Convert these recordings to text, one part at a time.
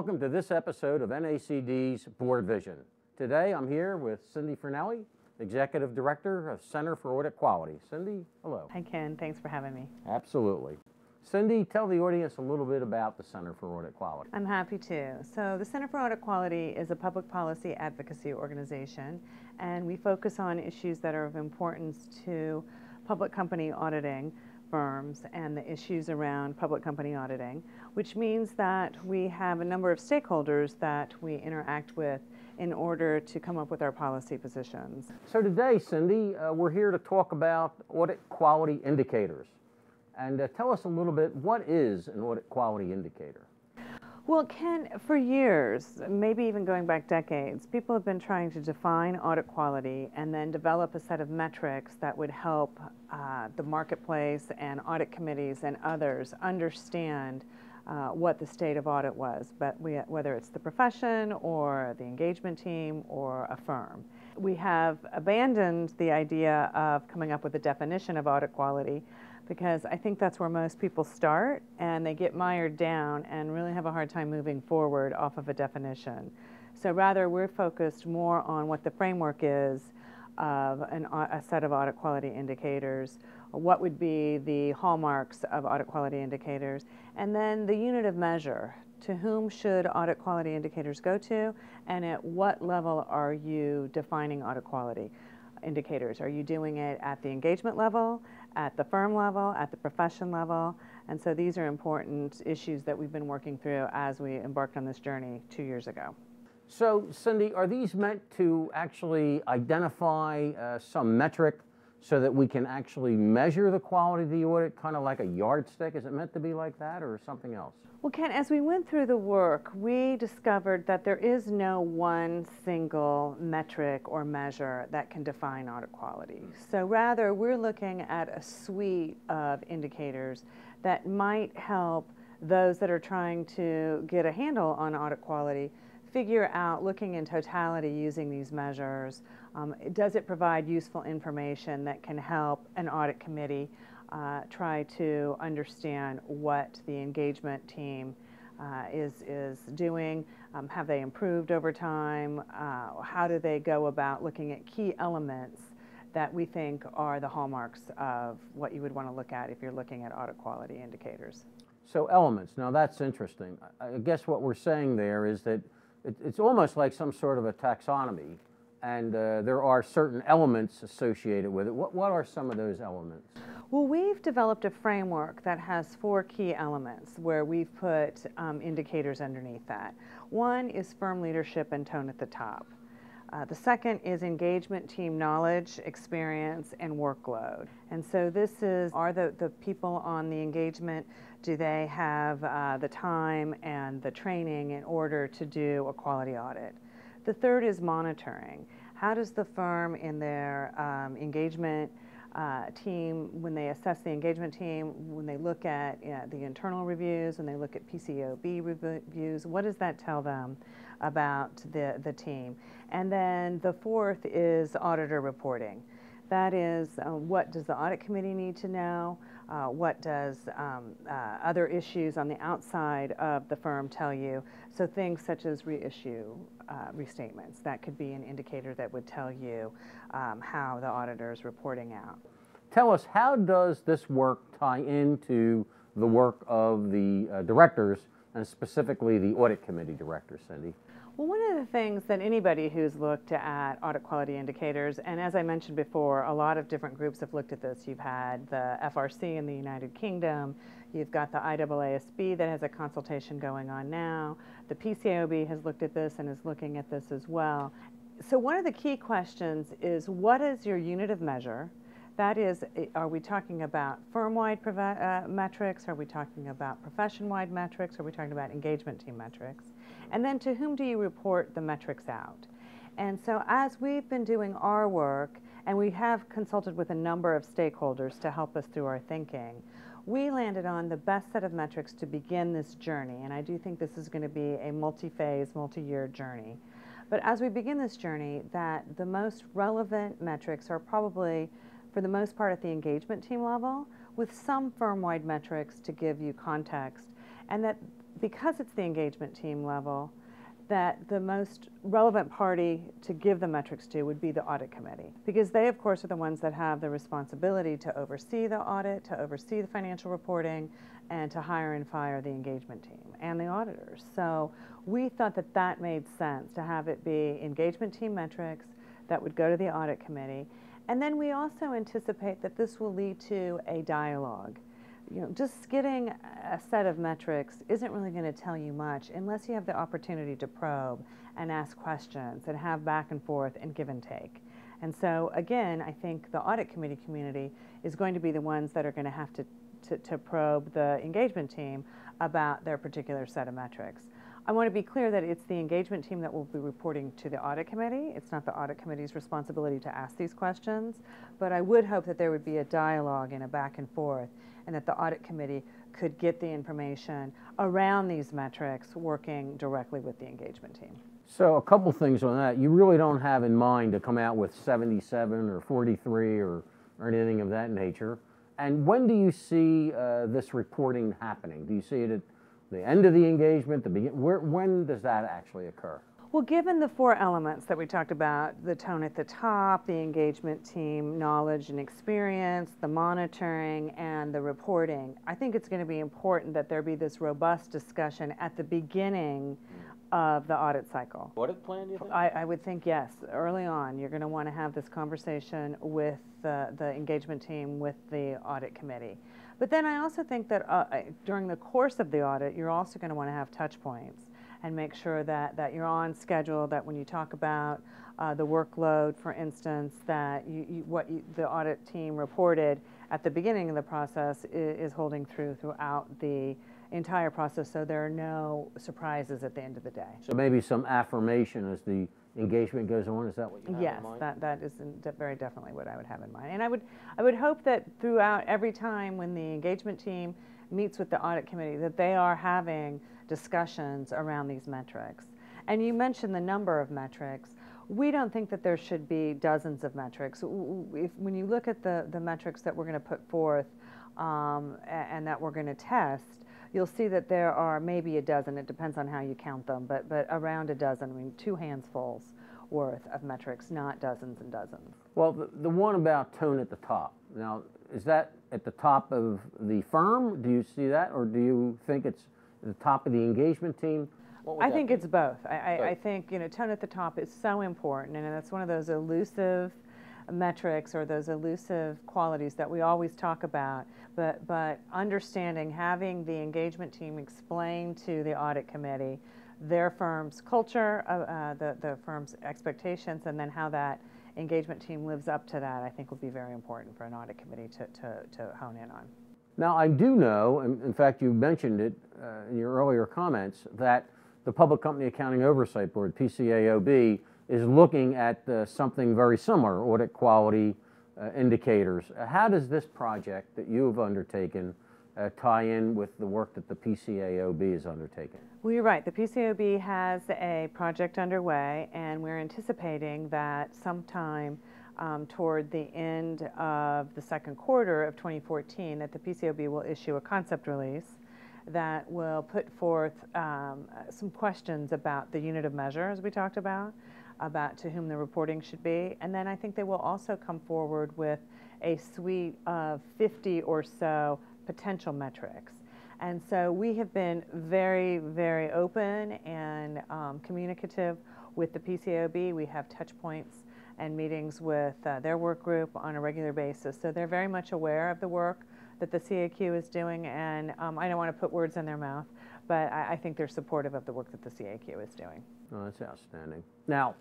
Welcome to this episode of NACD's BoardVision. Today I'm here with Cindy Fornelli, Executive Director of Center for Audit Quality. Cindy, hello. Hi Ken, thanks for having me. Absolutely. Cindy, tell the audience a little bit about the Center for Audit Quality. I'm happy to. So the Center for Audit Quality is a public policy advocacy organization, and we focus on issues that are of importance to public company auditing firms and the issues around public company auditing, which means that we have a number of stakeholders that we interact with in order to come up with our policy positions. So today, Cindy, we're here to talk about audit quality indicators. And tell us a little bit, what is an audit quality indicator? Well, Ken, for years, maybe even going back decades, people have been trying to define audit quality and then develop a set of metrics that would help the marketplace and audit committees and others understand what the state of audit was, but whether it's the profession or the engagement team or a firm. We have abandoned the idea of coming up with a definition of audit quality because I think that's where most people start and they get mired down and really have a hard time moving forward off of a definition. So rather, we're focused more on what the framework is of a set of audit quality indicators, what would be the hallmarks of audit quality indicators, and then the unit of measure. To whom should audit quality indicators go to, and at what level are you defining audit quality indicators? Are you doing it at the engagement level, at the firm level, at the profession level? And so these are important issues that we've been working through as we embarked on this journey 2 years ago. So, Cindy, are these meant to actually identify some metric so that we can actually measure the quality of the audit, kind of like a yardstick? Is it meant to be like that or something else? Well, Ken, as we went through the work, we discovered that there is no one single metric or measure that can define audit quality. So rather, we're looking at a suite of indicators that might help those that are trying to get a handle on audit quality figure out, looking in totality using these measures, does it provide useful information that can help an audit committee try to understand what the engagement team is doing? Have they improved over time? How do they go about looking at key elements that we think are the hallmarks of what you would want to look at if you're looking at audit quality indicators? So elements, now that's interesting. I guess what we're saying there is that it's almost like some sort of a taxonomy, and there are certain elements associated with it. What are some of those elements? Well, we've developed a framework that has 4 key elements where we've put indicators underneath that. One is firm leadership and tone at the top. The second is engagement team knowledge, experience, and workload. And so this is, are the people on the engagement, do they have the time and the training in order to do a quality audit? The third is monitoring. How does the firm in their engagement team, when they assess the engagement team, when they look at the internal reviews, when they look at PCAOB reviews, what does that tell them about the team? And then the fourth is auditor reporting. That is, what does the audit committee need to know? What does other issues on the outside of the firm tell you? So things such as reissue restatements, that could be an indicator that would tell you how the auditor is reporting out. Tell us, how does this work tie into the work of the directors, and specifically the audit committee director, Cindy? Well, one of the things that anybody who's looked at audit quality indicators, and as I mentioned before, a lot of different groups have looked at this. You've had the FRC in the United Kingdom, you've got the IAASB that has a consultation going on now, the PCAOB has looked at this and is looking at this as well. So one of the key questions is, what is your unit of measure? That is, are we talking about firm-wide metrics? Are we talking about profession-wide metrics? Are we talking about engagement team metrics? And then to whom do you report the metrics out? And so as we've been doing our work, and we have consulted with a number of stakeholders to help us through our thinking, we landed on the best set of metrics to begin this journey. And I do think this is going to be a multi-phase, multi-year journey. But as we begin this journey, that the most relevant metrics are probably, for the most part, at the engagement team level, with some firm-wide metrics to give you context, and that because it's the engagement team level, that the most relevant party to give the metrics to would be the audit committee, because they, of course, are the ones that have the responsibility to oversee the audit, to oversee the financial reporting, and to hire and fire the engagement team and the auditors. So we thought that that made sense, to have it be engagement team metrics that would go to the audit committee. And then we also anticipate that this will lead to a dialogue. You know, just getting a set of metrics isn't really going to tell you much unless you have the opportunity to probe and ask questions and have back and forth and give and take. And so again, I think the audit committee community is going to be the ones that are going to have to probe the engagement team about their particular set of metrics. I want to be clear that it's the engagement team that will be reporting to the audit committee. It's not the audit committee's responsibility to ask these questions, but I would hope that there would be a dialogue and a back and forth, and that the audit committee could get the information around these metrics working directly with the engagement team. So a couple things on that. You really don't have in mind to come out with 77 or 43 or anything of that nature. And when do you see this reporting happening? Do you see it at the end of the engagement, when does that actually occur? Well, given the four elements that we talked about, the tone at the top, the engagement team knowledge and experience, the monitoring, and the reporting, I think it's going to be important that there be this robust discussion at the beginning of the audit cycle. Audit plan, you think? I would think yes. Early on, you're going to want to have this conversation with the engagement team, with the audit committee. But then I also think that during the course of the audit, you're also going to want to have touch points and make sure that you're on schedule, that when you talk about the workload, for instance, that the audit team reported at the beginning of the process is holding throughout the entire process, so there are no surprises at the end of the day. So maybe some affirmation as the engagement goes on, is that what you have yes, in mind? Yes, that is very definitely what I would have in mind. And I would hope that throughout every time when the engagement team meets with the audit committee, that they are having discussions around these metrics. And you mentioned the number of metrics. We don't think that there should be dozens of metrics. When you look at the metrics that we're going to put forth and that we're going to test, you'll see that there are maybe a dozen. It depends on how you count them, but around a dozen. I mean, 2 handsfuls worth of metrics, not dozens and dozens. Well, the one about tone at the top. Now, is that at the top of the firm? Do you see that, or do you think it's at the top of the engagement team? I think it's both. I think, you know, tone at the top is so important, and that's one of those elusive metrics or those elusive qualities that we always talk about, but understanding, having the engagement team explain to the audit committee their firm's culture, the firm's expectations, and then how that engagement team lives up to that, I think would be very important for an audit committee to hone in on. Now, I do know, and in fact you mentioned it in your earlier comments, that the Public Company Accounting Oversight Board, PCAOB, is looking at something very similar, audit quality indicators. How does this project that you have undertaken tie in with the work that the PCAOB is undertaking? Well, you're right. The PCAOB has a project underway, and we're anticipating that sometime toward the end of the second quarter of 2014 that the PCAOB will issue a concept release that will put forth some questions about the unit of measure, as we talked about to whom the reporting should be. And then I think they will also come forward with a suite of 50 or so potential metrics. And so we have been very, very open and communicative with the PCAOB. We have touch points and meetings with their work group on a regular basis. So they're very much aware of the work that the CAQ is doing, and I don't want to put words in their mouth, but I think they're supportive of the work that the CAQ is doing. Oh, that's outstanding. Now,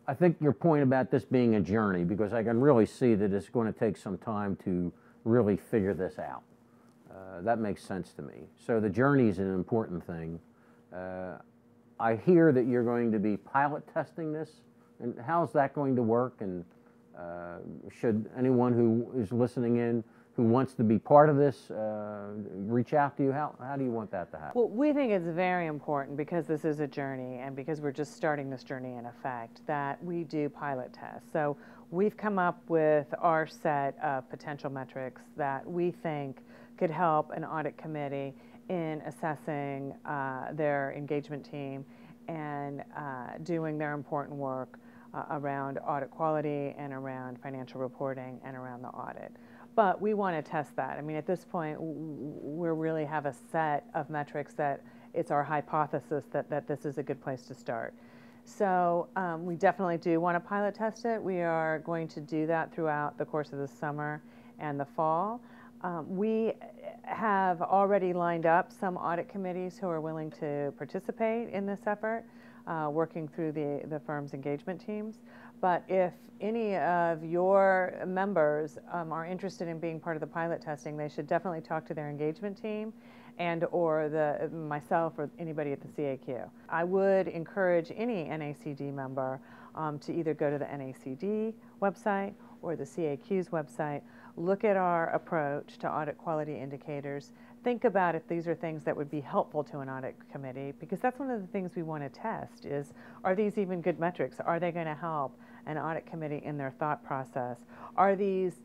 I think your point about this being a journey, because I can really see that it's going to take some time to really figure this out. That makes sense to me. So the journey is an important thing. I hear that you're going to be pilot testing this, and how's that going to work? And should anyone who is listening in who wants to be part of this reach out to you? How do you want that to happen? Well, we think it's very important, because this is a journey and because we're just starting this journey in effect, that we do pilot tests. So we've come up with our set of potential metrics that we think could help an audit committee in assessing their engagement team and doing their important work around audit quality and around financial reporting and around the audit. But we want to test that. I mean, at this point, we really have a set of metrics that it's our hypothesis that this is a good place to start. So we definitely do want to pilot test it. We are going to do that throughout the course of the summer and the fall. We have already lined up some audit committees who are willing to participate in this effort, working through the firm's engagement teams. But if any of your members are interested in being part of the pilot testing, they should definitely talk to their engagement team and or myself or anybody at the CAQ. I would encourage any NACD member to either go to the NACD website or the CAQ's website, look at our approach to audit quality indicators, think about if these are things that would be helpful to an audit committee, because that's one of the things we want to test is, are these even good metrics? Are they going to help an audit committee in their thought process? Are these,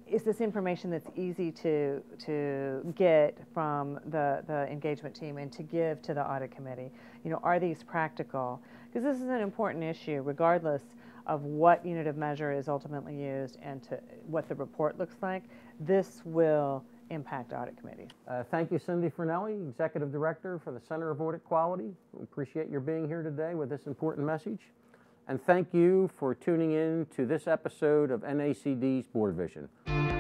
is this information that's easy to get from the engagement team and to give to the audit committee? You know, are these practical? Because this is an important issue regardless of what unit of measure is ultimately used and to what the report looks like. This will impact audit committees. Thank you, Cindy Fornelli, Executive Director for the Center of Audit Quality. We appreciate your being here today with this important message. And thank you for tuning in to this episode of NACD's BoardVision.